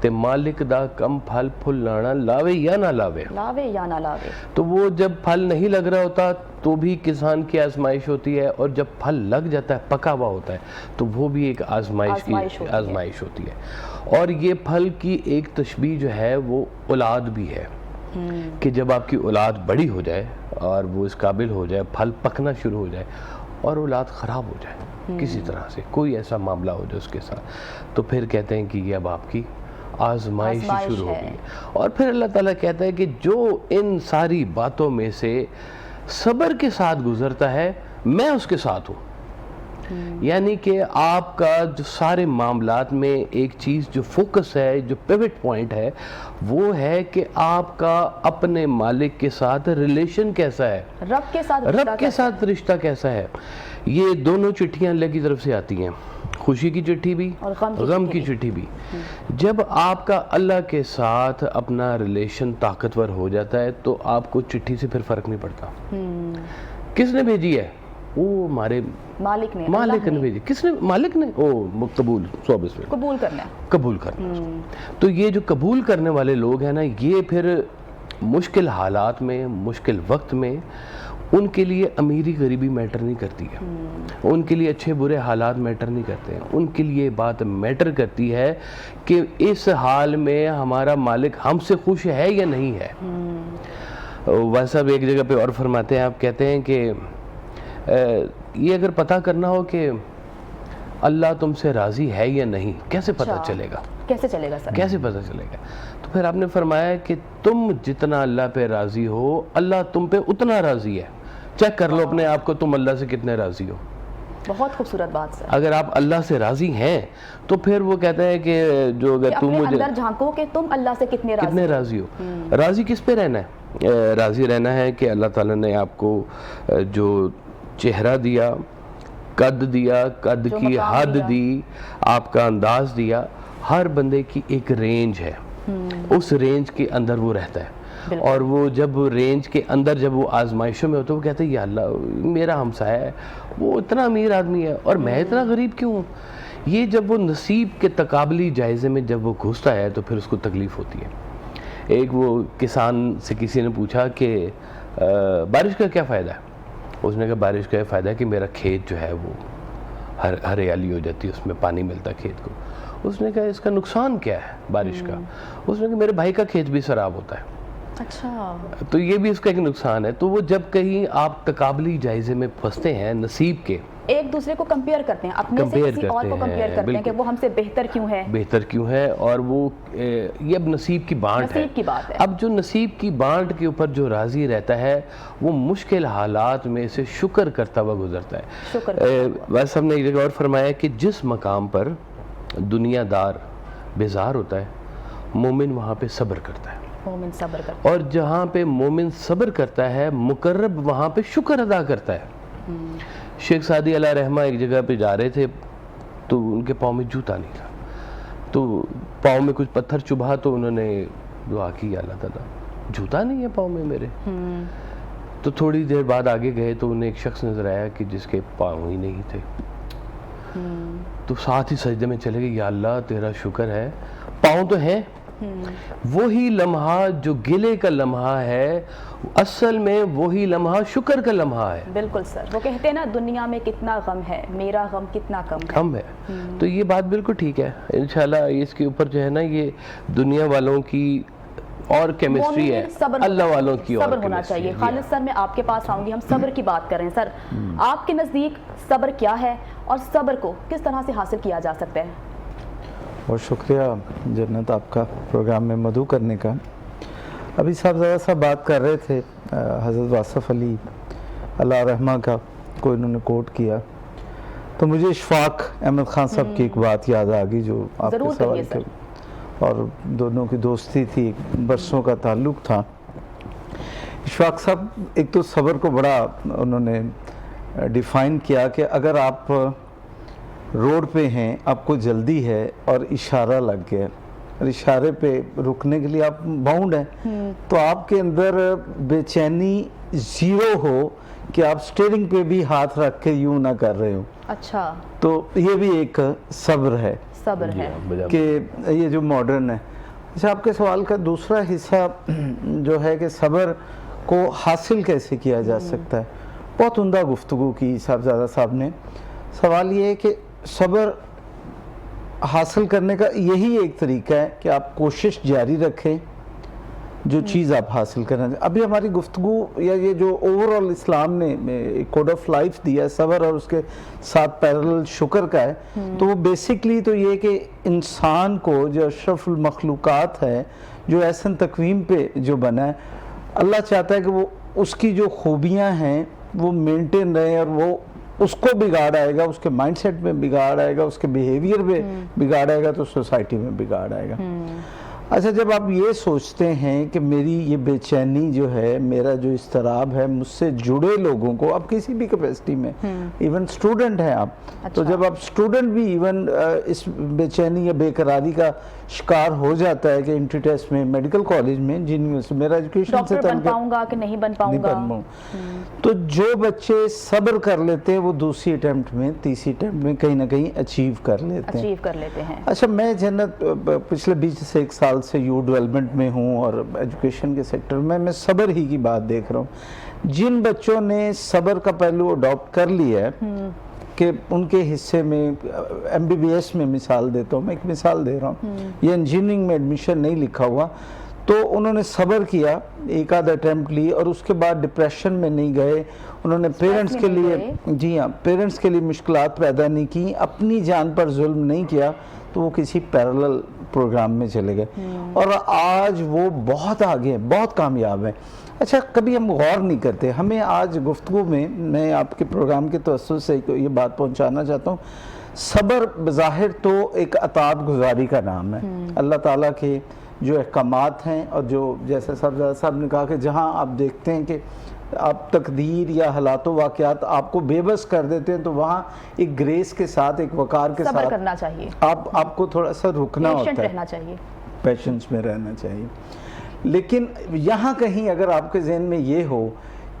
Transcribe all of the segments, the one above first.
تے مالک دا کم پھل پھل لانا لاوے یا نہ لاوے، لاوے یا نہ لاوے. تو وہ جب پھل نہیں لگ رہا ہوتا تو بھی کسان کی آزمائش ہوتی ہے، اور جب پھل لگ جاتا ہے پکا ہوا ہوتا ہے تو وہ بھی ایک آزمائش ہوتی ہے. اور یہ پھل کی ایک تشبیہ جو ہے وہ اولاد بھی ہے، کہ جب آپ کی اولاد بڑی ہو جائے اور وہ اس قابل ہو جائے، پھل پکنا شروع ہو جائے اور اولاد خراب ہو جائے کسی طرح سے، کوئی ایسا معاملہ ہو جائے اس کے ساتھ، تو پھر کہتے ہیں کہ یہ اب آپ کی آزمائش شروع ہو گئی. اور پھر اللہ تعالیٰ کہتا ہے کہ جو ان ساری باتوں میں سے صبر کے ساتھ گزرتا ہے میں اس کے ساتھ ہوں. یعنی کہ آپ کا جو سارے معاملات میں ایک چیز جو فوکس ہے، جو پیوٹ پوائنٹ ہے، وہ ہے کہ آپ کا اپنے مالک کے ساتھ ریلیشن کیسا ہے، رب کے ساتھ رشتہ کیسا ہے. یہ دونوں چٹھیاں اللہ کی طرف سے آتی ہیں، خوشی کی چٹھی بھی اور غم کی چٹھی بھی. جب آپ کا اللہ کے ساتھ اپنا ریلیشن طاقتور ہو جاتا ہے تو آپ کو چٹھی سے پھر فرق نہیں پڑتا. کس نے بھیجی ہے؟ وہ ہمارے مالک نے بھیجی. کس نے؟ مالک نے. قبول کرنا. تو یہ جو قبول کرنے والے لوگ ہیں نا، یہ پھر مشکل حالات میں، مشکل وقت میں ان کے لیے امیری غریبی میٹر نہیں کرتی ہے، ان کے لیے اچھے برے حالات میٹر نہیں کرتے ہیں. ان کے لیے بات میٹر کرتی ہے کہ اس حال میں ہمارا مالک ہم سے خوش ہے یا نہیں ہے. ویسا ایک جگہ پہ اور فرماتے ہیں، آپ کہتے ہیں کہ یہ اگر پتہ کرنا ہو کہ اللہ تم سے راضی ہے یا نہیں، کیسے پتہ چلے گا؟ کیسے پتہ چلے گا؟ تو پھر آپ نے فرمایا کہ تم جتنا اللہ پہ راضی ہو اللہ تم پہ اتنا راضی ہے. چیک کر لو اپنے آپ کو، تم اللہ سے کتنے راضی ہو. بہت خوبصورت بات سر. اگر آپ اللہ سے راضی ہیں تو پھر وہ کہتا ہے کہ جو اگر تم مجھے اندر جھانکو کہ تم اللہ سے کتنے راضی ہو. راضی کس پہ رہنا ہے؟ راضی رہنا ہے کہ اللہ تعالیٰ نے آپ کو جو چہرہ دیا، قد دیا، قد کی حد دی، آپ کا انداز دیا. ہر بندے کی ایک رینج ہے، اس رینج کے اندر وہ رہتا ہے. اور وہ جب رینج کے اندر جب وہ آزمائشوں میں ہوتا ہے وہ کہتا ہے یا اللہ میرا ہمسایہ ہے، وہ اتنا امیر آدمی ہے اور میں اتنا غریب کیوں ہوں. یہ جب وہ نصیب کے تقابلی جائزے میں جب وہ گھستا ہے تو پھر اس کو تکلیف ہوتی ہے. ایک وہ کسان سے کسی نے پوچھا کہ بارش کا کیا فائدہ ہے؟ اس نے کہا بارش کا یہ فائدہ ہے کہ میرا کھیت جو ہے وہ ہریالی ہو جاتی ہے، اس میں پانی ملتا ہے کھیت کو. اس نے کہا اس کا نقصان کیا ہے بارش کا؟ اس نے کہا میرے بھائی کا کھیت بھی سراب ہوتا ہے. اچھا، تو یہ بھی اس کا ایک نقصان ہے. تو وہ جب کہیں آپ تقابلی جائزے میں پھنستے ہیں نصیب کے، ایک دوسرے کو کمپیئر کرتے ہیں، اپنے سے کسی اور کو کمپیئر کرتے ہیں کہ وہ ہم سے بہتر کیوں ہے. اور وہ یہ اب نصیب کی بانٹ ہے. اب جو نصیب کی بانٹ کے اوپر جو راضی رہتا ہے وہ مشکل حالات میں سے شکر کرتا ہوا گزرتا ہے. ویسے ہم نے ایک جگہ اور فرمایا کہ جس مقام پر دنیا دار بیزار ہوتا ہے مومن وہاں پہ صبر کرتا ہے. اور جہاں پہ مومن صبر کرتا ہے مقرب وہاں پہ شکر ادا کرتا ہے. شیخ سعدی علیہ رحمہ ایک جگہ پہ جا رہے تھے تو ان کے پاؤں میں جوتا نہیں تھا، تو پاؤں میں کچھ پتھر چبھا تو انہوں نے دعا کی اللہ تعالیٰ جوتا نہیں ہے پاؤں میں میرے. تو تھوڑی دیر بعد آگے گئے تو انہیں ایک شخص نظر آیا کہ جس کے پاؤں ہی نہیں تھے. تو ساتھ ہی سجدے میں چلے گئے، یا اللہ تیرا شکر ہے پاؤں تو ہیں. وہی لمحہ جو گلے کا لمحہ ہے اصل میں وہی لمحہ شکر کا لمحہ ہے. بالکل سر، وہ کہتے ہیں نا دنیا میں کتنا غم ہے میرا غم کتنا کم ہے. تو یہ بات بالکل ٹھیک ہے. انشاءاللہ اس کے اوپر جو ہے نا یہ دنیا والوں کی اور کیمسٹری ہے، اللہ والوں کی اور صبر ہونا چاہیے. خالد سر میں آپ کے پاس آؤں گی، ہم صبر کی بات کر رہے ہیں. سر آپ کے نزدیک صبر کیا ہے اور صبر کو کس طرح سے حاصل کیا جا سکتا ہے؟ بہت شکریہ جنت آپ کا پروگرام میں مدعو کرنے کا. ابھی صاحب ذرا سا بات کر رہے تھے حضرت واصف علی اللہ رحمہ کا، کوئی انہوں نے کوٹ کیا تو مجھے اشفاق احمد خان صاحب کی ایک بات یاد آ گئی جو آپ کے سوال کے، اور دونوں کی دوستی تھی، برسوں کا تعلق تھا. اشفاق صاحب ایک تو صبر کو بڑا انہوں نے ڈیفائن کیا کہ اگر آپ روڈ پہ ہیں، آپ کو جلدی ہے اور اشارہ لگ گیا اور اشارے پہ رکنے کے لیے آپ باؤنڈ ہیں، تو آپ کے اندر بے چینی زیرو ہو کہ آپ سٹیئرنگ پہ بھی ہاتھ رکھ کے یوں نہ کر رہے ہو. اچھا، تو یہ بھی ایک صبر ہے کہ یہ جو ماڈرن ہے. اچھا، آپ کے سوال کا دوسرا حصہ جو ہے کہ صبر کو حاصل کیسے کیا جا سکتا ہے، بہت عمدہ گفتگو کی صاحبزادہ صاحب نے. سوال یہ ہے کہ صبر حاصل کرنے کا یہی ایک طریقہ ہے کہ آپ کوشش جاری رکھیں جو چیز آپ حاصل کرنا چاہتے. ابھی ہماری گفتگو یا یہ جو اوورآل اسلام نے ایک کوڈ آف لائف دیا ہے صبر اور اس کے ساتھ پیرلل شکر کا ہے، تو وہ بیسکلی تو یہ کہ انسان کو جو اشرف المخلوقات ہے، جو احسن تقویم پہ جو بنا ہے، اللہ چاہتا ہے کہ وہ اس کی جو خوبیاں ہیں وہ مینٹین رہیں، اور وہ اس کو بگاڑ آئے گا، اس کے مائنڈ سیٹ میں بگاڑ آئے گا، اس کے بیہیویئر میں بگاڑ آئے گا تو سوسائٹی میں بگاڑ آئے گا. اچھا، جب آپ یہ سوچتے ہیں کہ میری یہ بے چینی جو ہے، میرا جو اضطراب ہے، مجھ سے جڑے لوگوں کو، اب کسی بھی کیپیسٹی میں، ایون سٹوڈنٹ ہیں آپ، تو جب آپ سٹوڈنٹ بھی ایون اس بے چینی یا بے قراری کا شکار ہو جاتا ہے کہ انٹری ٹیسٹ میں، میڈیکل کالج میں، میرا ایجوکیشن سے ڈاکٹر بن پاؤں گا کہ نہیں بن پاؤں گا، تو جو بچے صبر کر لیتے ہیں وہ دوسری اٹیمپٹ میں، تیسری اٹیمپٹ میں کہیں نہ کہیں اچیو کر لیتے ہیں. اچھا، میں جنت پچھلے 20 سے 1 سال سے یو ڈیولپمنٹ میں ہوں اور ایجوکیشن کے سیکٹر میں صبر ہی کی بات دیکھ رہا ہوں. جن بچوں نے صبر کا پہلو اڈاپٹ کر لیا ہے کہ ان کے حصے میں MBBS میں مثال دیتا ہوں، میں ایک مثال دے رہا ہوں، یہ انجینئرنگ میں ایڈمیشن نہیں لکھا ہوا، تو انہوں نے صبر کیا، ایک آدھ اٹیمپٹ لی، اور اس کے بعد ڈپریشن میں نہیں گئے. انہوں نے پیرنٹس کے لیے، جی ہاں، پیرنٹس کے لیے مشکلات پیدا نہیں کی، اپنی جان پر ظلم نہیں کیا، تو وہ کسی پیرلل پروگرام میں چلے گئے اور آج وہ بہت آگے ہیں، بہت کامیاب ہیں. اچھا، کبھی ہم غور نہیں کرتے. ہمیں آج گفتگو میں آپ کے پروگرام کے توسط سے یہ بات پہنچانا چاہتا ہوں، صبر بظاہر تو ایک اطاعت گزاری کا نام ہے. اللہ تعالیٰ کے جو احکامات ہیں، اور جو جیسے صاحب نے کہا کہ جہاں آپ دیکھتے ہیں کہ آپ تقدیر یا حالات و واقعات آپ کو بے بس کر دیتے ہیں، تو وہاں ایک گریس کے ساتھ، ایک وقار کے ساتھ صبر کرنا چاہیے، آپ کو تھوڑا سا رکنا ہوتا ہے، رہنا چاہیے، پیشنس میں رہنا چاہیے. لیکن یہاں کہیں اگر آپ کے ذہن میں یہ ہو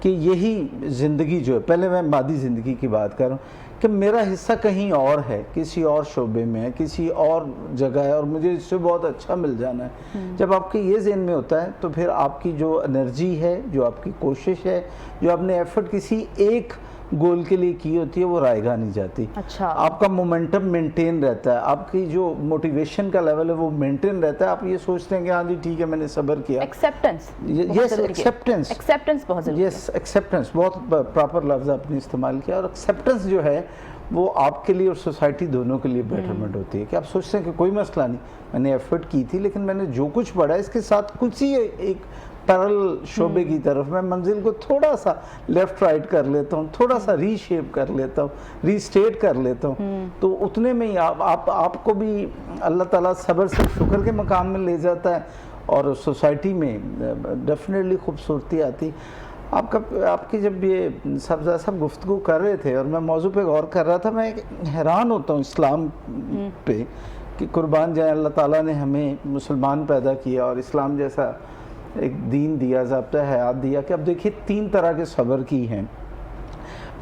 کہ یہی زندگی جو ہے، پہلے میں مادی زندگی کی بات کر رہا ہوں، کہ میرا حصہ کہیں اور ہے، کسی اور شعبے میں ہے، کسی اور جگہ ہے، اور مجھے اس سے بہت اچھا مل جانا ہے، جب آپ کے یہ ذہن میں ہوتا ہے تو پھر آپ کی جو انرجی ہے، جو آپ کی کوشش ہے، جو آپ نے ایفرٹ کسی ایک گول کے لیے کی ہوتی ہے، وہ رائے گاہ نہیں جاتی. اچھا، آپ کا مومنٹم مینٹین رہتا ہے، آپ کی جو موٹیویشن کا لیول ہے وہ مینٹین رہتا ہے. آپ یہ سوچتے ہیں کہ ہاں جی ٹھیک ہے، میں نے صبر کیا. ایکسیپٹنس، یس، ایکسیپٹنس بہت ضروری ہے. یس، ایکسیپٹنس بہت پراپر لفظ آپ نے استعمال کیا. اور ایکسیپٹنس جو ہے وہ آپ کے لیے اور سوسائٹی دونوں کے لیے بیٹرمنٹ ہوتی ہے کہ آپ سوچتے ہیں کہ کوئی مسئلہ نہیں، میں نے ایفرٹ کی تھی، لیکن میں نے جو کچھ پڑھا اس کے ساتھ کچھ ہی ایک پیرل شعبے کی طرف میں منزل کو تھوڑا سا لیفٹ رائٹ کر لیتا ہوں، تھوڑا سا ری شیپ کر لیتا ہوں، ری اسٹیٹ کر لیتا ہوں، تو اتنے میں ہی آپ کو بھی اللہ تعالیٰ صبر سے شکر کے مقام میں لے جاتا ہے، اور سوسائٹی میں ڈیفینیٹلی خوبصورتی آتی. آپ کی جب یہ سب گفتگو کر رہے تھے اور میں موضوع پہ غور کر رہا تھا، میں حیران ہوتا ہوں اسلام پہ کہ قربان جائیں، اللہ تعالیٰ نے ہمیں مسلمان پیدا کیا اور اسلام جیسا ایک دین دیا، ضابطہ حیات دیا، کہ اب دیکھیے 3 طرح کے صبر کی ہیں.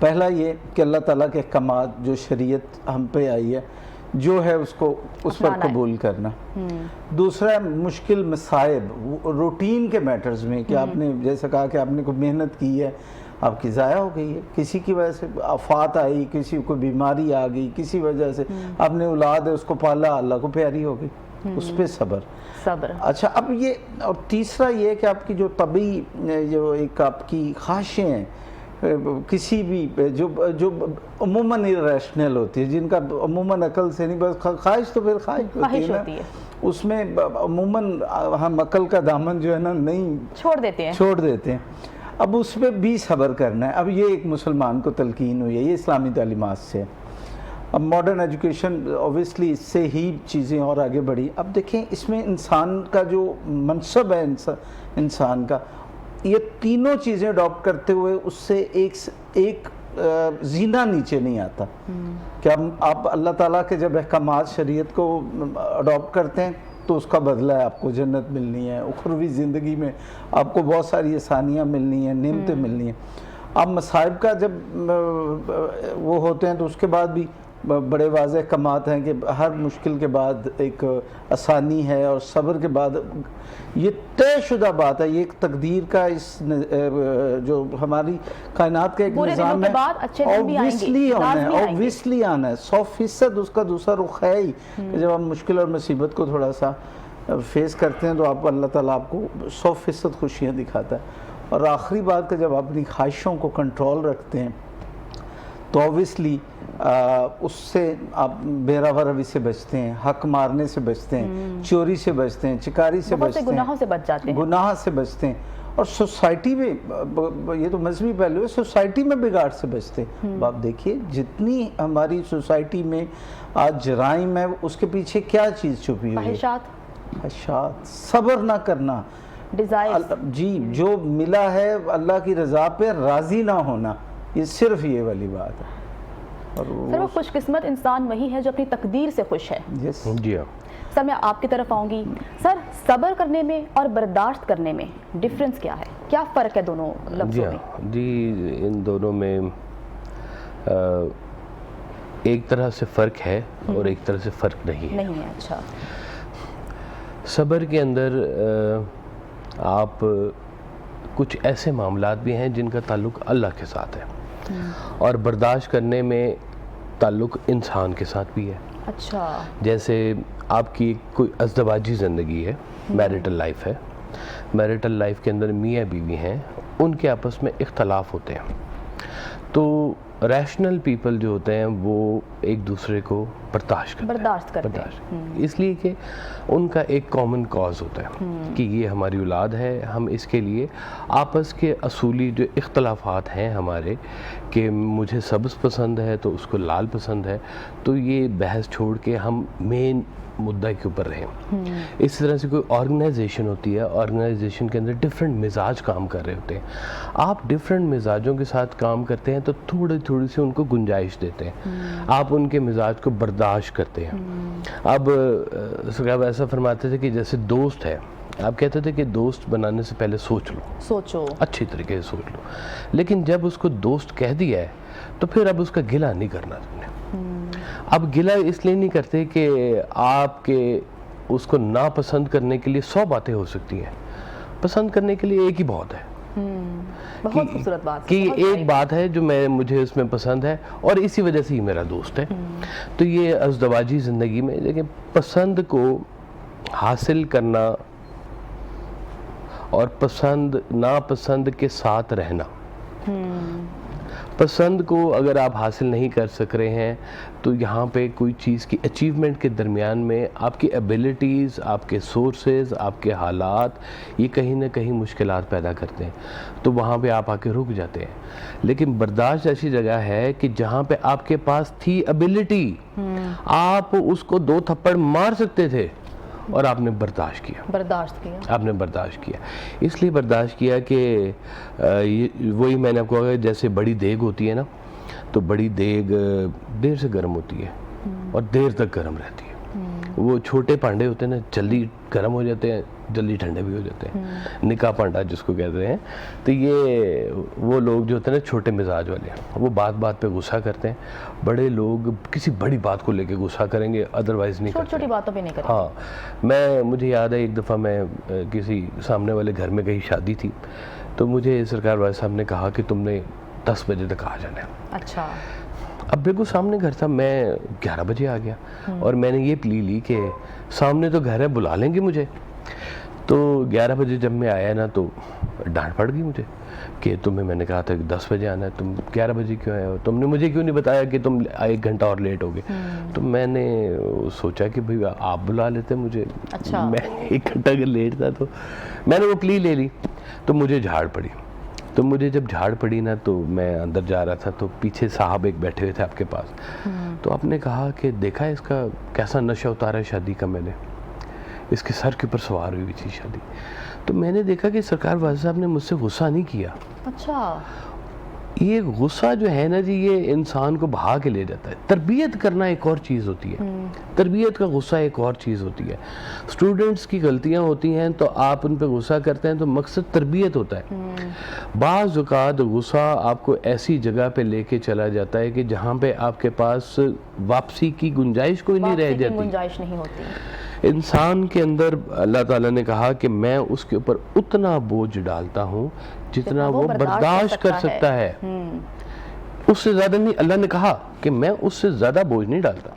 پہلا یہ کہ اللہ تعالیٰ کے احکامات، جو شریعت ہم پہ آئی ہے، جو ہے اس پر قبول کرنا. دوسرا مشکل مصائب، روٹین کے میٹرز میں، کہ آپ نے جیسا کہا کہ آپ نے کوئی محنت کی ہے، آپ کی ضائع ہو گئی ہے، کسی کی وجہ سے آفات آئی، کسی کو بیماری آ گئی، کسی وجہ سے آپ نے اولاد ہے اس کو پالا، اللہ کو پیاری ہو گئی، اس پہ صبر. اچھا، اب یہ، اور تیسرا یہ کہ آپ کی جو طبعی جو ایک آپ کی خواہشیں ہیں، کسی بھی جو عموماً ریشنل ہوتی ہے، جن کا عموماً عقل سے نہیں، بس خواہش تو پھر خواہش ہوتی ہے، اس میں عموماً ہم عقل کا دامن جو ہے نا نہیں چھوڑ دیتے ہیں. اب اس پہ بھی صبر کرنا ہے. اب یہ ایک مسلمان کو تلقین ہوئی ہے، یہ اسلامی تعلیمات سے. اب ماڈرن ایجوکیشن اوبیسلی اس سے ہی چیزیں اور آگے بڑھی. اب دیکھیں اس میں انسان کا جو منصب ہے، انسان کا، یہ تینوں چیزیں اڈاپٹ کرتے ہوئے اس سے ایک زینہ نیچے نہیں آتا. کہ آپ اللہ تعالیٰ کے جب احکامات شریعت کو اڈاپٹ کرتے ہیں تو اس کا بدلہ ہے، آپ کو جنت ملنی ہے، اخروی زندگی میں آپ کو بہت ساری آسانیاں ملنی ہیں، نعمتیں ملنی ہیں. اب مصائب کا جب وہ ہوتے ہیں تو اس کے بعد بھی بڑے واضح احکامات ہیں کہ ہر مشکل کے بعد ایک آسانی ہے، اور صبر کے بعد یہ طے شدہ بات ہے، یہ ایک تقدیر کا جو ہماری کائنات کا ایک نظام ہے، اوبویسلی آنا ہے، 100% اس کا دوسرا رخ ہے ہی کہ جب آپ مشکل اور مصیبت کو تھوڑا سا فیس کرتے ہیں تو آپ اللہ تعالیٰ آپ کو 100% خوشیاں دکھاتا ہے۔ اور آخری بات کہ جب آپ اپنی خواہشوں کو کنٹرول رکھتے ہیں تو اوبویسلی اس سے آپ بیراوا روی سے بچتے ہیں، حق مارنے سے بچتے ہیں، چوری سے بچتے ہیں، چکاری سے بچتے ہیں، گناہوں سے بچ جاتے ہیں، گناہ سے بچتے ہیں، اور سوسائٹی میں یہ تو مذہبی پہلو ہے، سوسائٹی میں بگاڑ سے بچتے ہیں۔ آپ دیکھیے جتنی ہماری سوسائٹی میں آج جرائم ہے اس کے پیچھے کیا چیز چھپی ہوئی ہے؟ خواہشات، صبر نہ کرنا، جی جو ملا ہے اللہ کی رضا پہ راضی نہ ہونا، یہ صرف یہ والی بات ہے۔ سر وہ خوش قسمت انسان وہی ہے جو اپنی تقدیر سے خوش ہے۔ جی ہاں سر میں آپ کی طرف آؤں گی، سر صبر کرنے میں اور برداشت کرنے میں ڈیفرنس کیا ہے، کیا فرق ہے دونوں لفظوں میں؟ جی ان دونوں میں ایک طرح سے فرق ہے اور ایک طرح سے فرق نہیں ہے۔ اچھا۔ صبر کے اندر آپ کچھ ایسے معاملات بھی ہیں جن کا تعلق اللہ کے ساتھ ہے، اور برداشت کرنے میں تعلق انسان کے ساتھ بھی ہے۔ اچھا۔ جیسے آپ کی کوئی ازدواجی زندگی ہے، میریٹل لائف ہے، میریٹل لائف کے اندر میاں بیوی ہیں، ان کے آپس میں اختلاف ہوتے ہیں، تو ریشنل پیپل جو ہوتے ہیں وہ ایک دوسرے کو برداشت کرتے ہیں، اس لیے کہ ان کا ایک کامن کاز ہوتا ہے کہ یہ ہماری اولاد ہے، ہم اس کے لیے آپس کے اصولی جو اختلافات ہیں ہمارے کہ مجھے سبز پسند ہے تو اس کو لال پسند ہے، تو یہ بحث چھوڑ کے ہم مین مدعا کے اوپر رہیں۔ اس طرح سے کوئی آرگنائزیشن ہوتی ہے، آرگنائزیشن کے اندر ڈیفرنٹ مزاج کام کر رہے ہوتے ہیں، آپ ڈیفرنٹ مزاجوں کے ساتھ کام کرتے ہیں تو تھوڑی سی ان کو گنجائش دیتے ہیں، آپ ان کے مزاج کو برداشت کرتے ہیں۔ اب صاحب ایسا فرماتے تھے کہ جیسے دوست ہے، آپ کہتے تھے کہ دوست بنانے سے پہلے سوچو اچھی طریقے سے سوچ لو، لیکن جب اس کو دوست کہہ دیا ہے تو پھر اب اس کا گلہ نہیں کرنا تم نے۔ اب گلہ اس لیے نہیں کرتے کہ آپ کے اس کو ناپسند کرنے کے لیے 100 باتیں ہو سکتی ہیں، پسند کرنے کے لیے ایک ہی بہت ہے، بہت خوبصورت بات کہ ایک بات ہے جو مجھے اس میں پسند ہے اور اسی وجہ سے ہی میرا دوست ہے۔ تو یہ ازدواجی زندگی میں لیکن پسند کو حاصل کرنا اور پسند ناپسند کے ساتھ رہنا، پسند کو اگر آپ حاصل نہیں کر سک رہے ہیں تو یہاں پہ کوئی چیز کی اچیومنٹ کے درمیان میں آپ کی ایبیلٹیز، آپ کے سورسز، آپ کے حالات یہ کہیں نہ کہیں مشکلات پیدا کرتے ہیں، تو وہاں پہ آپ آ کے رک جاتے ہیں۔ لیکن برداشت ایسی جگہ ہے کہ جہاں پہ آپ کے پاس تھی ایبیلٹی، آپ اس کو 2 تھپڑ مار سکتے تھے اور آپ نے برداشت کیا، آپ نے برداشت کیا، اس لیے برداشت کیا کہ وہی میں نے آپ کو کہا جیسے بڑی دیگ ہوتی ہے نا، تو بڑی دیگ دیر سے گرم ہوتی ہے اور دیر تک گرم رہتی ہے، وہ چھوٹے پانڈے ہوتے ہیں نا جلدی گرم ہو جاتے ہیں، جلدی ٹھنڈے بھی ہو جاتے ہیں، نکاح پانڈا جس کو کہتے ہیں۔ تو یہ وہ لوگ جو ہوتے ہیں نا چھوٹے مزاج والے ہیں، وہ بات پہ غصہ کرتے ہیں، بڑے لوگ کسی بڑی بات کو لے کے غصہ کریں گے، ادروائز نہیں کرتے، چھوٹی باتوں پہ نہیں کرتے۔ ہاں مجھے یاد ہے ایک دفعہ میں کسی سامنے والے گھر میں کہیں شادی تھی، تو مجھے سرکار والد صاحب نے کہا کہ تم نے 10 بجے تک آ جانا ہے۔ اچھا۔ اب بالکل سامنے گھر تھا، میں 11 بجے آ گیا اور میں نے یہ پلی لی کہ سامنے تو گھر ہے بلا لیں گے مجھے، تو 11 بجے جب میں آیا نا تو ڈانٹ پڑ گئی مجھے کہ تمہیں میں نے کہا تھا کہ 10 بجے آنا ہے، تم 11 بجے کیوں آئے ہو، تم نے مجھے کیوں نہیں بتایا کہ تم 1 گھنٹہ اور لیٹ ہوگے۔ تو میں نے سوچا کہ بھئی آپ بلا لیتے مجھے، میں 1 گھنٹہ اگر لیٹ تھا، تو میں نے وہ پلی لے لی، تو مجھے جھاڑ پڑی۔ تو مجھے جب جھاڑ پڑی نا تو میں اندر جا رہا تھا، تو پیچھے صاحب ایک بیٹھے ہوئے تھے آپ کے پاس، تو آپ نے کہا کہ دیکھا اس کا کیسا نشہ اتارا ہے شادی کا، میں نے اس کے سر کے اوپر سوار ہوئی تھی شادی۔ تو میں نے دیکھا کہ سرکار والد صاحب نے مجھ سے غصہ نہیں کیا۔ اچھا۔ یہ غصہ جو ہے نا جی، یہ انسان کو بہا کے لے جاتا ہے. تربیت کرنا ایک اور چیز ہوتی ہے، تربیت کا غصہ ایک اور چیز ہوتی ہے. اسٹوڈنٹس کی غلطیاں ہوتی ہیں تو آپ ان پہ غصہ کرتے ہیں تو مقصد تربیت ہوتا ہے. بعض اوقات غصہ آپ کو ایسی جگہ پہ لے کے چلا جاتا ہے کہ جہاں پہ آپ کے پاس واپسی کی گنجائش کوئی نہیں رہ جاتی. گنجائش نہیں ہوتی. انسان کے اندر اللہ تعالیٰ نے کہا کہ میں اس کے اوپر اتنا بوجھ ڈالتا ہوں جتنا وہ برداشت کر سکتا ہے. اس سے زیادہ نہیں. اللہ نے کہا کہ میں اس سے زیادہ بوجھ نہیں ڈالتا.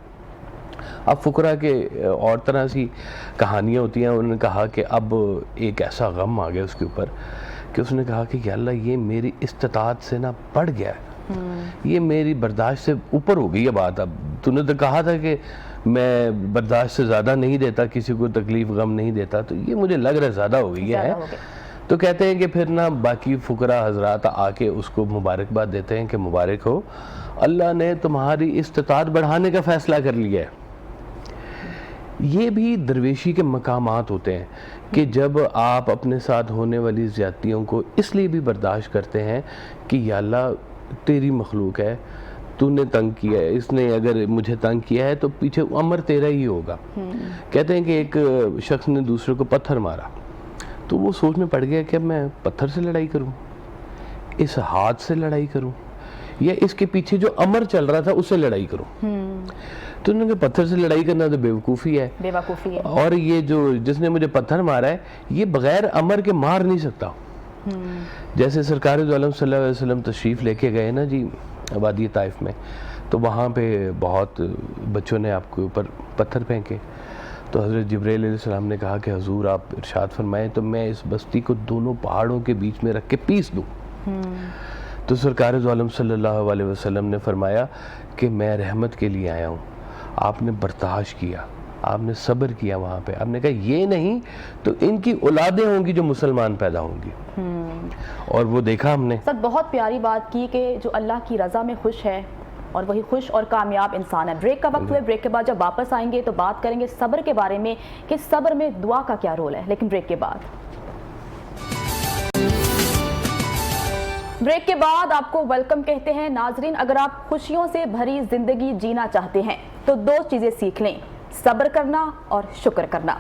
اب فقراء کے اور طرح سی کہانیاں ہوتی ہیں. انہوں نے کہا کہ اب ایک ایسا غم آ گیا اس کے اوپر کہ اس نے کہا کہ یا اللہ یہ میری استطاعت سے نہ بڑھ گیا ہے، یہ میری برداشت سے اوپر ہو گئی ہے بات. اب تو نے تو کہا تھا کہ میں برداشت سے زیادہ نہیں دیتا، کسی کو تکلیف غم نہیں دیتا، تو یہ مجھے لگ رہا ہے زیادہ ہو گئی ہے. تو کہتے ہیں کہ پھر نا باقی فقراء حضرات آ کے اس کو مبارکباد دیتے ہیں کہ مبارک ہو، اللہ نے تمہاری استطاعت بڑھانے کا فیصلہ کر لیا ہے. یہ بھی درویشی کے مقامات ہوتے ہیں کہ جب آپ اپنے ساتھ ہونے والی زیادتیوں کو اس لیے بھی برداشت کرتے ہیں کہ یا اللہ تیری مخلوق ہے، تو نے تنگ کیا ہے، اس نے اگر مجھے تنگ کیا ہے تو پیچھے امر تیرا ہی ہوگا. کہتے ہیں کہ ایک شخص نے دوسرے کو پتھر مارا تو وہ سوچ میں پڑ گیا کہ اب میں پتھر سے لڑائی کروں، اس ہاتھ سے لڑائی کروں، یا اس کے پیچھے جو امر چل رہا تھا اس سے لڑائی کروں. تو انہوں نے کہا پتھر سے لڑائی کرنا تو بیوقوفی ہے، اور یہ جو جس نے مجھے پتھر مارا ہے یہ بغیر امر کے مار نہیں سکتا. جیسے سرکار دو عالم صلی اللہ علیہ وسلم تشریف لے کے گئے نا جی وادی طائف میں، تو وہاں پہ بہت بچوں نے آپ کے اوپر پتھر پھینکے. تو حضرت جبرائیل علیہ السلام نے کہا کہ حضور آپ ارشاد فرمائیں تو میں اس بستی کو دونوں پہاڑوں کے بیچ میں رکھ کے پیس دوں. تو سرکار دو عالم صلی اللہ علیہ وسلم نے فرمایا کہ میں رحمت کے لیے آیا ہوں. آپ نے برداشت کیا، آپ نے صبر کیا. وہاں پہ آپ نے کہا یہ نہیں تو ان کی اولادیں ہوں گی جو مسلمان پیدا ہوں گی. اور وہ دیکھا ہم نے. سر بہت پیاری بات کی کہ جو اللہ کی رضا میں خوش ہے اور وہی خوش اور کامیاب انسان ہے. بریک کا وقت ہے، بریک کے بعد جب واپس آئیں گے تو بات کریں گے صبر کے بارے میں کہ صبر میں دعا کا کیا رول ہے، لیکن بریک کے بعد. بریک کے بعد آپ کو ویلکم کہتے ہیں. ناظرین، اگر آپ خوشیوں سے بھری زندگی جینا چاہتے ہیں تو دو چیزیں سیکھ لیں، صبر کرنا اور شکر کرنا.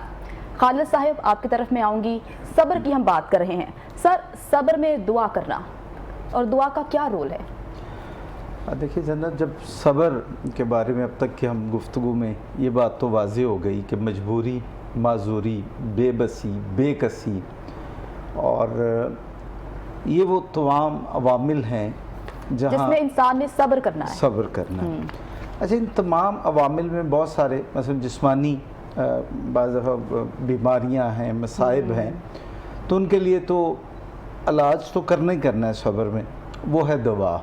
خالد صاحب آپ کی طرف میں آؤں گی. صبر کی ہم بات کر رہے ہیں. سر صبر میں دعا کرنا اور دعا کا کیا رول ہے؟ دیکھیے جنت، جب صبر کے بارے میں اب تک کہ ہم گفتگو میں یہ بات تو واضح ہو گئی کہ مجبوری، معذوری، بے بسی، بے کسی، اور یہ وہ تمام عوامل ہیں جہاں جس میں انسان نے صبر کرنا ہے. صبر کرنا ہے. اچھا، ان تمام عوامل میں بہت سارے مثلا جسمانی بعض دفعہ بیماریاں ہیں، مصائب ہیں، تو ان کے لیے تو علاج تو کرنا ہی کرنا ہے صبر میں، وہ ہے دعا.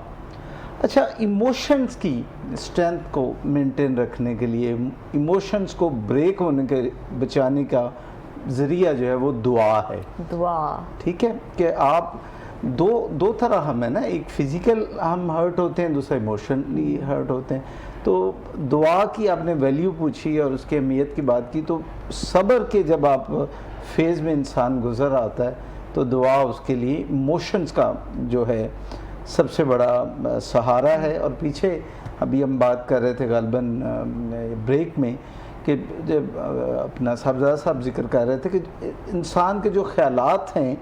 اچھا، ایموشنز کی اسٹرینتھ کو مینٹین رکھنے کے لیے، ایموشنز کو بریک ہونے کے بچانے کا ذریعہ جو ہے وہ دعا ہے. دعا، ٹھیک ہے، کہ آپ دو طرح ہم ہیں نا، ایک فزیکل ہم ہرٹ ہوتے ہیں، دوسرا ایموشنلی ہرٹ ہوتے ہیں. تو دعا کی آپ نے ویلیو پوچھی اور اس کی اہمیت کی بات کی، تو صبر کے جب آپ فیز میں انسان گزر آتا ہے تو دعا اس کے لیے ایموشنز کا جو ہے سب سے بڑا سہارا ہے. اور پیچھے ابھی ہم بات کر رہے تھے غالباً بریک میں کہ جب اپنا صاحبزادہ صاحب ذکر کر رہے تھے کہ انسان کے جو خیالات ہیں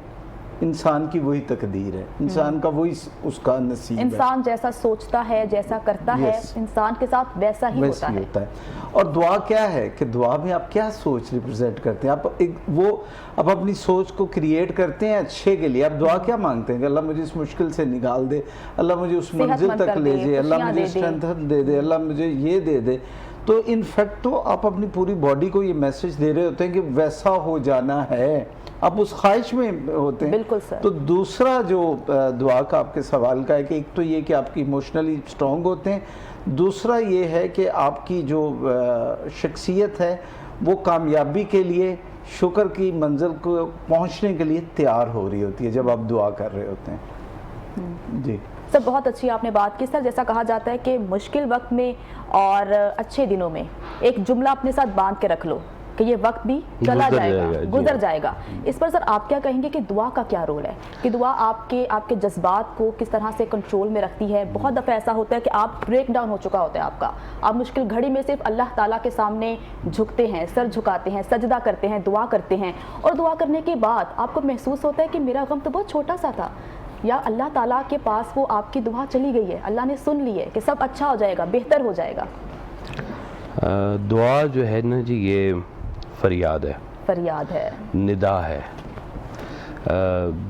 انسان کی وہی تقدیر ہے، انسان کا وہی اس کا نصیب ہے. انسان جیسا سوچتا ہے، جیسا کرتا ہے، انسان کے ساتھ ویسا ہی ہوتا ہے. اور دعا کیا ہے کہ دعا میں آپ کیا سوچ ریپرزینٹ کرتے ہیں؟ آپ اپنی سوچ کو کریٹ کرتے ہیں اچھے کے لیے. آپ دعا کیا مانگتے ہیں کہ اللہ مجھے اس مشکل سے نکال دے، اللہ مجھے اس منزل تک لے جائے، اللہ مجھے اسٹرینتھ دے دے، اللہ مجھے یہ دے دے. تو انفیکٹ تو آپ اپنی پوری باڈی کو یہ میسج دے رہے ہوتے ہیں کہ ویسا ہو جانا ہے، آپ اس خواہش میں ہوتے ہیں. بالکل سر. تو دوسرا جو دعا کا آپ کے سوال کا ہے کہ ایک تو یہ کہ آپ کی ایموشنلی اسٹرانگ ہوتے ہیں، دوسرا یہ ہے کہ آپ کی جو شخصیت ہے وہ کامیابی کے لیے، شکر کی منزل کو پہنچنے کے لیے تیار ہو رہی ہوتی ہے جب آپ دعا کر رہے ہوتے ہیں. جی سر، بہت اچھی آپ نے بات کی. سر جیسا کہا جاتا ہے کہ مشکل وقت میں اور اچھے دنوں میں ایک جملہ اپنے ساتھ باندھ کے رکھ لو کہ یہ وقت بھی چلا جائے گا، گزر جائے گا. جی. اس پر سر آپ کیا کہیں گے کہ دعا کا کیا رول ہے، کہ دعا آپ کے جذبات کو کس طرح سے کنٹرول میں رکھتی ہے؟ بہت دفعہ ایسا ہوتا ہے کہ آپ بریک ڈاؤن ہو چکا ہوتا ہے آپ کا، آپ مشکل گھڑی میں صرف اللہ تعالیٰ کے سامنے جھکتے ہیں، سر جھکاتے ہیں، سجدہ کرتے ہیں، دعا کرتے ہیں، اور دعا کرنے کے بعد آپ کو محسوس ہوتا ہے کہ میرا غم تو بہت چھوٹا سا تھا، یا اللہ تعالیٰ کے پاس وہ آپ کی دعا چلی گئی ہے، اللہ نے سن لی ہے کہ سب اچھا ہو جائے گا، بہتر ہو جائے گا. دعا جو ہے نا جی یہ فریاد ہے، فریاد ہے، ندا ہے،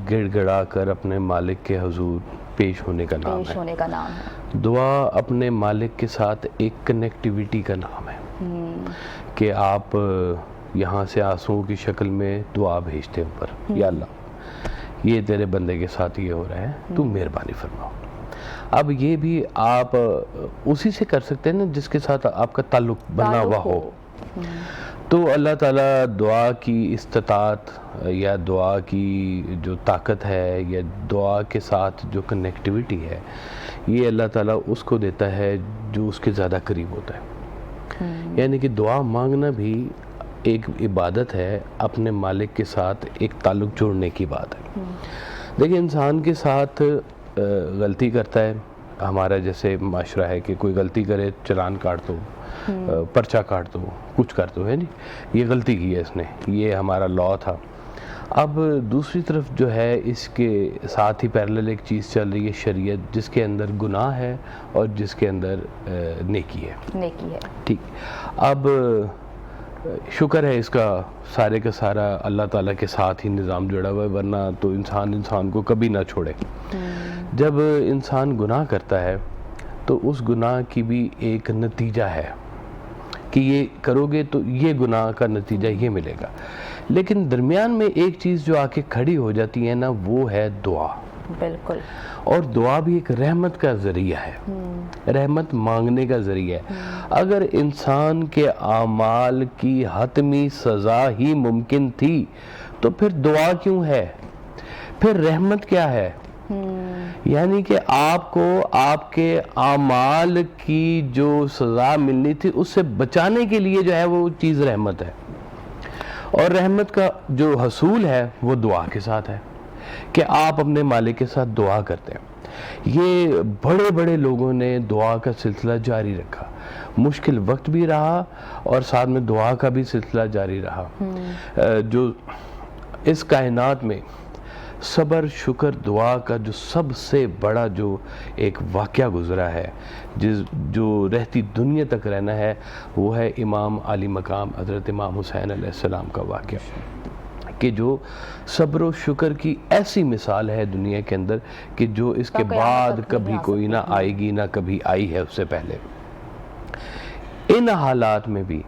گڑ گڑا کر اپنے مالک کے حضور پیش ہونے کا نام پیش ہونے کا نام ہے. دعا اپنے مالک کے ساتھ ایک کنیکٹیویٹی کا نام ہے کہ آپ یہاں سے آنسوؤں کی شکل میں دعا بھیجتے ہیں اوپر، یا اللہ یہ تیرے بندے کے ساتھ یہ ہو رہا ہے، تو مہربانی فرماؤ. اب یہ بھی آپ اسی سے کر سکتے ہیں نا جس کے ساتھ آپ کا تعلق بنا ہوا ہو. تو اللہ تعالیٰ دعا کی استطاعت یا دعا کی جو طاقت ہے یا دعا کے ساتھ جو کنیکٹیویٹی ہے، یہ اللہ تعالیٰ اس کو دیتا ہے جو اس کے زیادہ قریب ہوتا ہے. یعنی کہ دعا مانگنا بھی ایک عبادت ہے، اپنے مالک کے ساتھ ایک تعلق جوڑنے کی بات ہے. دیکھیں انسان کے ساتھ غلطی کرتا ہے، ہمارا جیسے معاشرہ ہے کہ کوئی غلطی کرے چلان کاٹ دو، پرچہ کاٹ دو، کچھ کر دو، ہے نہیں، یہ غلطی کی ہے اس نے، یہ ہمارا لا تھا. اب دوسری طرف جو ہے اس کے ساتھ ہی پیرلل ایک چیز چل رہی ہے شریعت، جس کے اندر گناہ ہے اور جس کے اندر نیکی ہے. نیکی ہے، ٹھیک. اب شکر ہے اس کا سارے کا سارا اللہ تعالیٰ کے ساتھ ہی نظام جڑا ہوا ہے، ورنہ تو انسان کو کبھی نہ چھوڑے. جب انسان گناہ کرتا ہے تو اس گناہ کی بھی ایک نتیجہ ہے کہ یہ کرو گے تو یہ گناہ کا نتیجہ یہ ملے گا. لیکن درمیان میں ایک چیز جو آ کے کھڑی ہو جاتی ہے نا، وہ ہے دعا. بالکل. اور دعا بھی ایک رحمت کا ذریعہ ہے، رحمت مانگنے کا ذریعہ ہے. اگر انسان کے اعمال کی حتمی سزا ہی ممکن تھی تو پھر دعا کیوں ہے، پھر رحمت کیا ہے؟ یعنی کہ آپ کو آپ کے اعمال کی جو سزا ملنی تھی اس سے بچانے کے لیے جو ہے وہ چیز رحمت ہے. اور رحمت کا جو حصول ہے وہ دعا کے ساتھ ہے کہ آپ اپنے مالک کے ساتھ دعا کرتے ہیں. یہ بڑے بڑے لوگوں نے دعا کا سلسلہ جاری رکھا، مشکل وقت بھی رہا اور ساتھ میں دعا کا بھی سلسلہ جاری رہا. جو اس کائنات میں صبر شکر دعا کا جو سب سے بڑا جو ایک واقعہ گزرا ہے، جو رہتی دنیا تک رہنا ہے، وہ ہے امام عالی مقام حضرت امام حسین علیہ السلام کا واقعہ، کہ جو صبر و شکر کی ایسی مثال ہے دنیا کے اندر کہ جو اس کے بعد کبھی کوئی نہ آئے گی، نہ کبھی آئی ہے اس سے پہلے. ان حالات میں بھی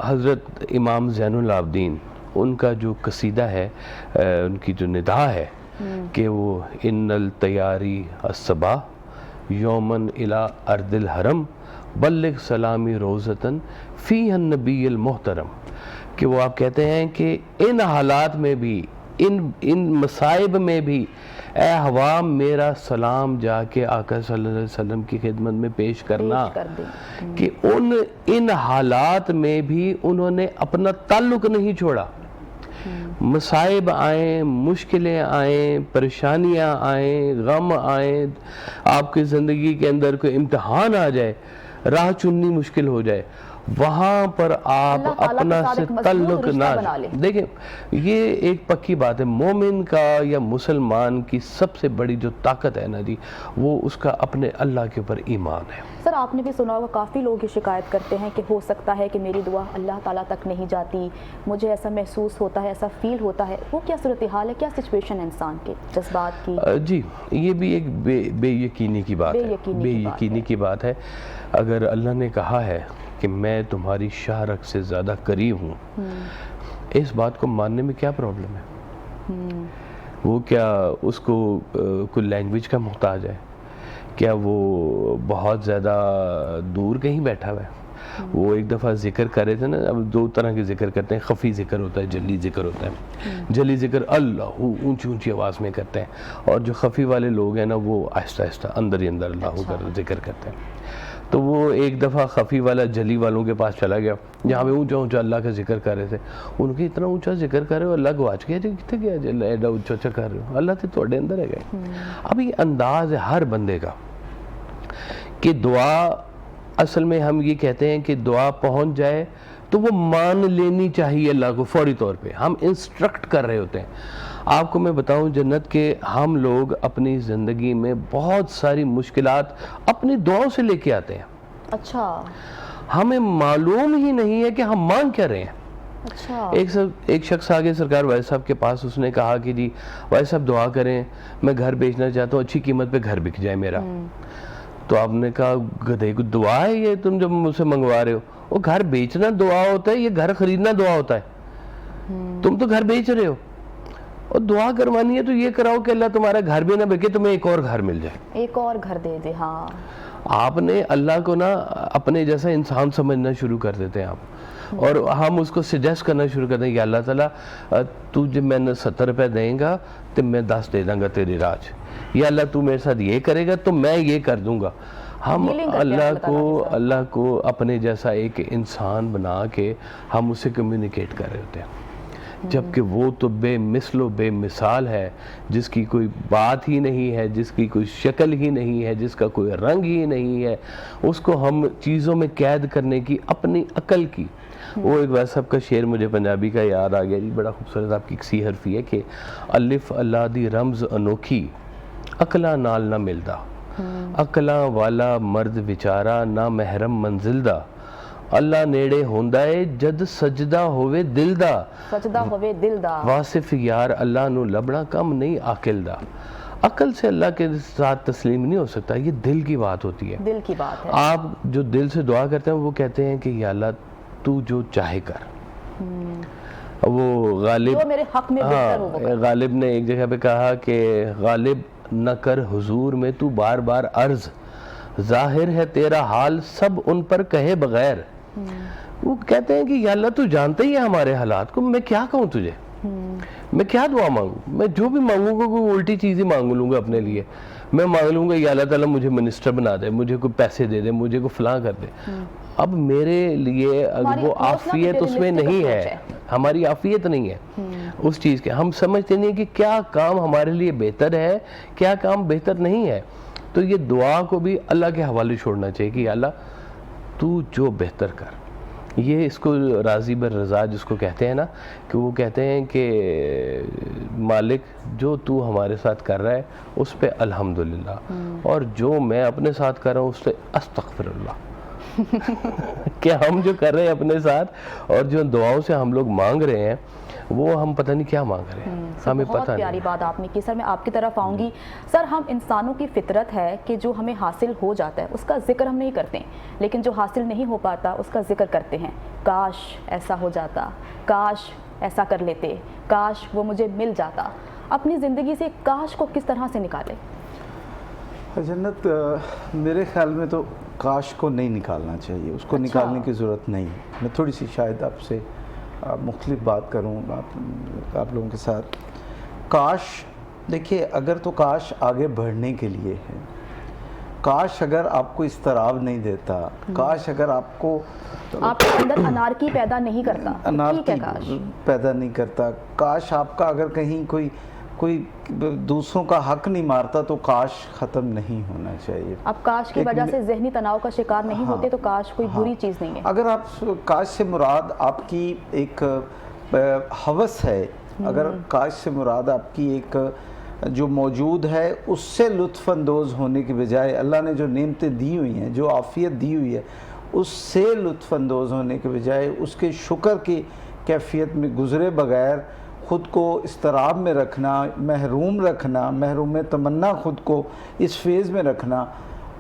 حضرت امام زین العابدین، ان کا جو قصیدہ ہے، ان کی جو ندا ہے کہ وہ ان التیاری الصبا یومن الی ارض الحرم بلغ سلامی روزتن فی النبی المحترم، کہ وہ آپ کہتے ہیں کہ ان حالات میں بھی، ان مصائب میں بھی، اے ہوا میرا سلام جا کے آقا صلی اللہ علیہ وسلم کی خدمت میں پیش کرنا، کہ ان حالات میں بھی انہوں نے اپنا تعلق نہیں چھوڑا. مصائب آئیں، مشکلیں آئیں، پریشانیاں آئیں، غم آئیں، آپ کی زندگی کے اندر کوئی امتحان آ جائے، راہ چننی مشکل ہو جائے، وہاں پر آپ اپنا سے تعلق نہ دیکھیں. یہ ایک پکی بات ہے، مومن کا یا مسلمان کی سب سے بڑی جو طاقت ہے نا جی، وہ اس کا اپنے اللہ کے اوپر ایمان ہے. سر آپ نے بھی سنا ہوگا کافی لوگ یہ شکایت کرتے ہیں کہ ہو سکتا ہے کہ میری دعا اللہ تعالیٰ تک نہیں جاتی، مجھے ایسا محسوس ہوتا ہے، ایسا فیل ہوتا ہے. وہ کیا صورتحال ہے، کیا سچویشن ہے انسان کے جذبات کی؟ جی یہ بھی ایک بے یقینی کی بات ہے، بے یقینی کی بات ہے. اگر اللہ نے کہا ہے کہ میں تمہاری شاہ رگ سے زیادہ قریب ہوں، اس بات کو ماننے میں کیا پرابلم ہے؟ وہ کیا اس کو کوئی لینگویج کا محتاج ہے؟ کیا وہ بہت زیادہ دور کہیں بیٹھا ہوا ہے؟ وہ ایک دفعہ ذکر کر رہے تھے نا، اب دو طرح کے ذکر کرتے ہیں، خفی ذکر ہوتا ہے، جلی ذکر ہوتا ہے. جلی ذکر اللہ اونچی اونچی آواز میں کرتے ہیں، اور جو خفی والے لوگ ہیں نا وہ آہستہ آہستہ اندر ہی اندر اللہ کا ذکر کرتے ہیں. تو وہ ایک دفعہ خفی والا جلی والوں کے پاس چلا گیا جہاں پہ اونچا اونچا اللہ کا ذکر کر رہے تھے. ان کے اتنا اونچا ذکر کر رہے ہو, اللہ گواچ گیا, کتنے گیا جی ایڈا اونچا اونچا کر رہے ہو, اللہ تو تھوڑے اندر ہے گئے. اب یہ انداز ہے ہر بندے کا کہ دعا, اصل میں ہم یہ کہتے ہیں کہ دعا پہنچ جائے تو وہ مان لینی چاہیے اللہ کو فوری طور پہ. ہم انسٹرکٹ کر رہے ہوتے ہیں. آپ کو میں بتاؤں جنت کہ ہم لوگ اپنی زندگی میں بہت ساری مشکلات اپنی دعاؤں سے لے کے آتے ہیں. اچھا, ہمیں معلوم ہی نہیں ہے کہ ہم مانگ کیا رہے ہیں. اچھا, ایک شخص آگے سرکار وائس صاحب کے پاس, اس نے کہا کہ جی وائس صاحب دعا کریں, میں گھر بیچنا چاہتا ہوں, اچھی قیمت پہ گھر بک جائے میرا. تو آپ نے کہا گدھے کو دعا ہے یہ تم جب مجھ سے منگوا رہے ہو؟ وہ گھر بیچنا دعا ہوتا ہے, یہ گھر خریدنا دعا ہوتا ہے. تم تو گھر بیچ رہے ہو, اور دعا کروانی ہے تو یہ کراؤ کہ اللہ تمہارا گھر بھی نہ بکے, تمہیں ایک اور گھر مل جائے, ایک اور گھر دے دے. ہاں, آپ نے اللہ کو نا اپنے جیسا انسان سمجھنا شروع کر دیتے ہیں آپ, اور ہم اس کو سجیسٹ کرنا شروع کرتے ہیں کہ اللہ تعالیٰ تو جب میں نے 70 روپے دیں گا تو میں 10 دے دوں گا تیری راج, یا اللہ تو میرے ساتھ یہ کرے گا تو میں یہ کر دوں گا. ہم اللہ کو اپنے جیسا ایک انسان بنا کے ہم اسے کمیونیکیٹ کر رہے ہوتے ہیں, جبکہ وہ تو بے مثل و بے مثال ہے, جس کی کوئی بات ہی نہیں ہے, جس کی کوئی شکل ہی نہیں ہے, جس کا کوئی رنگ ہی نہیں ہے. اس کو ہم چیزوں میں قید کرنے کی اپنی عقل کی. وہ ایک ویسا کا شعر مجھے پنجابی کا یاد آ گیا جی, بڑا خوبصورت, آپ کی ایک سی حرفی ہے کہ الف اللہ دی رمز انوکھی عقلاں نال نہ ملدا, عقلاں والا مرد وچارا نہ محرم منزل دا, اللہ نیڑے ہوندا ہے جد سجدہ ہوئے دل دا, سجدہ ہوئے دل دا, واصف یار اللہ نو لبنا کم نہیں عاقل دا. عقل سے اللہ کے ساتھ تسلیم نہیں ہو سکتا, یہ دل کی بات ہوتی ہے. دل کی بات ہے. آپ جو دل سے دعا کرتے ہیں وہ کہتے ہیں کہ یا اللہ تو جو چاہے کر. وہ غالب, جو میرے حق میں بہتر ہو وہ کر. غالب نے ایک جگہ پہ کہا کہ غالب نہ کر حضور میں تو بار بار عرض, ظاہر ہے تیرا حال سب ان پر کہے بغیر. وہ کہتے ہیں کہ یا اللہ تو جانتے ہی ہے ہمارے حالات کو, میں کیا کہوں تجھے, میں کیا دعا مانگوں, میں جو بھی مانگوں گا کوئی الٹی چیز ہی مانگ لوں گا اپنے لیے. میں مانگ لوں گا یا اللہ تعالیٰ مجھے منسٹر بنا دے, مجھے کوئی پیسے دے دے, مجھے کوئی فلاں کر دے. اب میرے لیے وہ عافیت اس میں نہیں ہے, ہماری عافیت نہیں ہے اس چیز کے. ہم سمجھتے نہیں کہ کیا کام ہمارے لیے بہتر ہے, کیا کام بہتر نہیں ہے. تو یہ دعا کو بھی اللہ کے حوالے چھوڑنا چاہیے کہ اللہ تو جو بہتر کر. یہ اس کو راضی بر رضا جس کو کہتے ہیں نا, کہ وہ کہتے ہیں کہ مالک جو تو ہمارے ساتھ کر رہا ہے اس پہ الحمدللہ, اور جو میں اپنے ساتھ کر رہا ہوں اس پہ استغفر اللہ. کہ ہم جو کر رہے ہیں اپنے ساتھ اور جو دعاؤں سے ہم لوگ مانگ رہے ہیں وہ ہم پتہ نہیں کیا مانگ رہے ہیں, ہمیں پتہ نہیں. بہت پیاری بات آپ نے کی. سر میں آپ کی طرف آؤں گی. سر ہم انسانوں کی فطرت ہے کہ جو ہمیں حاصل ہو جاتا ہے اس کا ذکر ہم نہیں کرتے ہیں, لیکن جو حاصل نہیں ہو پاتا اس کا ذکر کرتے ہیں. کاش ایسا ہو جاتا, کاش ایسا کر لیتے, کاش وہ مجھے مل جاتا. اپنی زندگی سے کاش کو کس طرح سے نکالے؟ جنت میرے خیال میں تو کاش کو نہیں نکالنا چاہیے, اس کو نکالنے کی ضرورت نہیں. میں تھوڑی سی شاید آپ سے مختلف بات کروں آپ لوگوں کے ساتھ. کاش دیکھیے, اگر تو کاش آگے بڑھنے کے لیے ہے, کاش اگر آپ کو اضطراب نہیں دیتا, کاش اگر آپ کو آپ کے اندر انارکی پیدا نہیں کرتا, انارکی پیدا نہیں کرتا, کاش آپ کا اگر کہیں کوئی دوسروں کا حق نہیں مارتا تو کاش ختم نہیں ہونا چاہیے. اب کاش کی وجہ سے ذہنی تناؤ کا شکار نہیں ہوتے تو کاش کوئی بری چیز نہیں ہے. اگر آپ کاش سے مراد آپ کی ایک ہوس ہے, اگر کاش سے مراد آپ کی ایک جو موجود ہے اس سے لطف اندوز ہونے کی بجائے اللہ نے جو نعمتیں دی ہوئی ہیں, جو عافیت دی ہوئی ہے, اس سے لطف اندوز ہونے کے بجائے اس کے شکر کی کیفیت میں گزرے بغیر خود کو اضطراب میں رکھنا, محروم تمنا خود کو اس فیز میں رکھنا,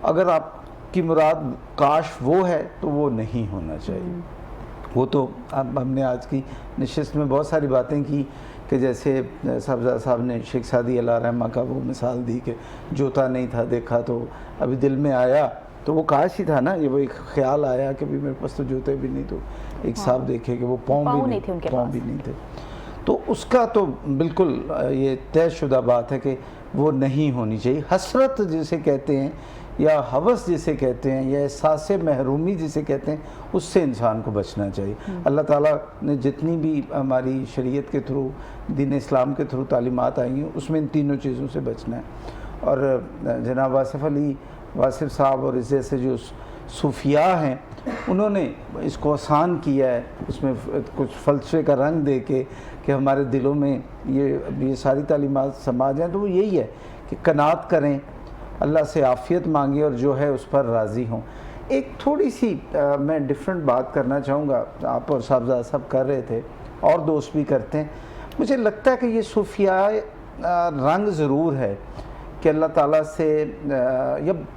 اگر آپ کی مراد کاش وہ ہے تو وہ نہیں ہونا چاہیے. وہ تو ہم نے آج کی نشست میں بہت ساری باتیں کی کہ جیسے صاحب نے شیخ سعدی اللہ رحمہ کا وہ مثال دی کہ جوتا نہیں تھا دیکھا تو ابھی دل میں آیا, تو وہ کاش ہی تھا نا, یہ وہ ایک خیال آیا کہ بھی میرے پاس تو جوتے بھی نہیں, تو ایک صاحب دیکھے کہ وہ پاؤں بھی نہیں تھے. تو اس کا تو بالکل یہ طے شدہ بات ہے کہ وہ نہیں ہونی چاہیے. حسرت جسے کہتے ہیں یا ہوس جسے کہتے ہیں یا احساس محرومی جسے کہتے ہیں اس سے انسان کو بچنا چاہیے. اللہ تعالیٰ نے جتنی بھی ہماری شریعت کے تھرو دین اسلام کے تھرو تعلیمات آئی ہیں اس میں ان تینوں چیزوں سے بچنا ہے. اور جناب واصف علی واصف صاحب اور اس جیسے جو صوفیاء ہیں انہوں نے اس کو آسان کیا ہے, اس میں کچھ فلسفے کا رنگ دے کے کہ ہمارے دلوں میں یہ ساری تعلیمات سما جائیں. تو وہ یہی ہے کہ قناعت کریں, اللہ سے عافیت مانگیں اور جو ہے اس پر راضی ہوں. ایک تھوڑی سی میں ڈیفرنٹ بات کرنا چاہوں گا, آپ اور صاحبزادہ صاحب کر رہے تھے اور دوست بھی کرتے ہیں. مجھے لگتا ہے کہ یہ صوفیاء رنگ ضرور ہے کہ اللہ تعالیٰ سے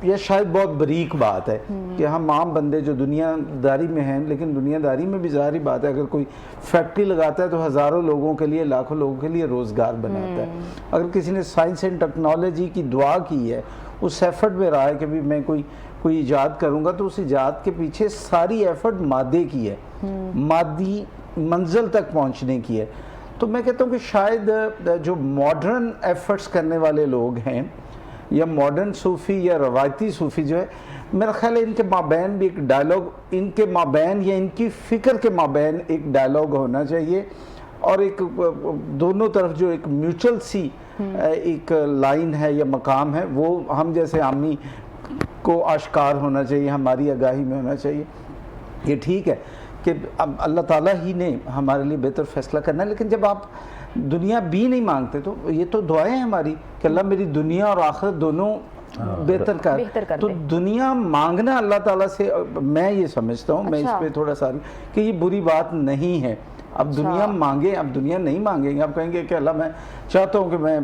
یہ شاید بہت باریک بات ہے کہ ہم عام بندے جو دنیا داری میں ہیں, لیکن دنیا داری میں بھی ظاہری بات ہے اگر کوئی فیکٹری لگاتا ہے تو ہزاروں لوگوں کے لیے لاکھوں لوگوں کے لیے روزگار بناتا ہے. اگر کسی نے سائنس اینڈ ٹیکنالوجی کی دعا کی ہے, اس ایفرٹ میں رہا ہے کہ بھی میں کوئی ایجاد کروں گا, تو اس ایجاد کے پیچھے ساری ایفرٹ مادے کی ہے, مادی منزل تک پہنچنے کی ہے. تو میں کہتا ہوں کہ شاید جو ماڈرن ایفرٹس کرنے والے لوگ ہیں یا ماڈرن صوفی یا روایتی صوفی جو ہے, میرا خیال ہے ان کے مابین بھی ایک ڈائلاگ, ان کے مابین یا ان کی فکر کے مابین ایک ڈائلاگ ہونا چاہیے اور ایک دونوں طرف جو ایک میوچل سی ایک لائن ہے یا مقام ہے وہ ہم جیسے عامی کو آشکار ہونا چاہیے, ہماری آگاہی میں ہونا چاہیے. یہ ٹھیک ہے کہ اب اللہ تعالیٰ ہی نے ہمارے لیے بہتر فیصلہ کرنا ہے, لیکن جب آپ دنیا بھی نہیں مانگتے تو یہ تو دعائیں ہیں ہماری کہ اللہ میری دنیا اور آخرت دونوں بہتر کر. تو دنیا مانگنا اللہ تعالیٰ سے میں یہ سمجھتا ہوں, میں اس پہ تھوڑا سا کہ یہ بری بات نہیں ہے. اب دنیا مانگیں, اب دنیا نہیں مانگیں گے, آپ کہیں گے کہ اللہ میں چاہتا ہوں کہ میں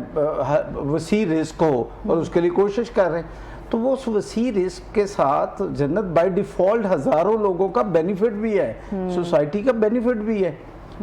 وسیع رزق ہو اور اس کے لیے کوشش کر رہے ہیں, تو وہ اس وسیع رزق کے ساتھ جنت بائی ڈیفالٹ ہزاروں لوگوں کا بینیفٹ بھی ہے, سوسائٹی کا بینیفٹ بھی ہے.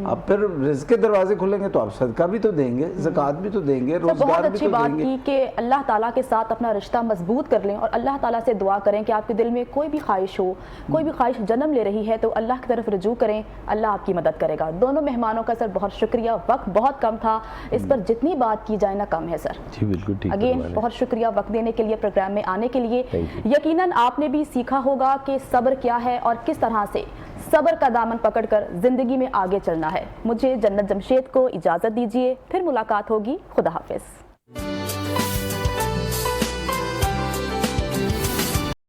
اب پھر رزق کے دروازے کھلیں گے تو آپ صدقہ بھی تو دیں گے, زکوٰۃ بھی تو دیں گے, روزگار بھی تو دیں گے. بہت اچھی بات کی کہ اللہ تعالیٰ کے ساتھ اپنا رشتہ مضبوط کر لیں اور اللہ تعالیٰ سے دعا کریں کہ آپ کے دل میں کوئی بھی خواہش ہو, کوئی بھی خواہش جنم لے رہی ہے تو اللہ کی طرف رجوع کریں, اللہ آپ کی مدد کرے گا. دونوں مہمانوں کا سر بہت شکریہ, وقت بہت کم تھا, اس پر جتنی بات کی جائے نا کم ہے سر. جی بالکل ٹھیک. اگین بہت شکریہ وقت دینے کے لیے, پروگرام میں آنے کے لیے. یقیناً آپ نے بھی سیکھا ہوگا کہ صبر کیا ہے اور کس طرح سے صبر کا دامن پکڑ کر زندگی میں آگے چلنا ہے. مجھے جنت جمشید کو اجازت دیجیے, پھر ملاقات ہوگی. خدا حافظ.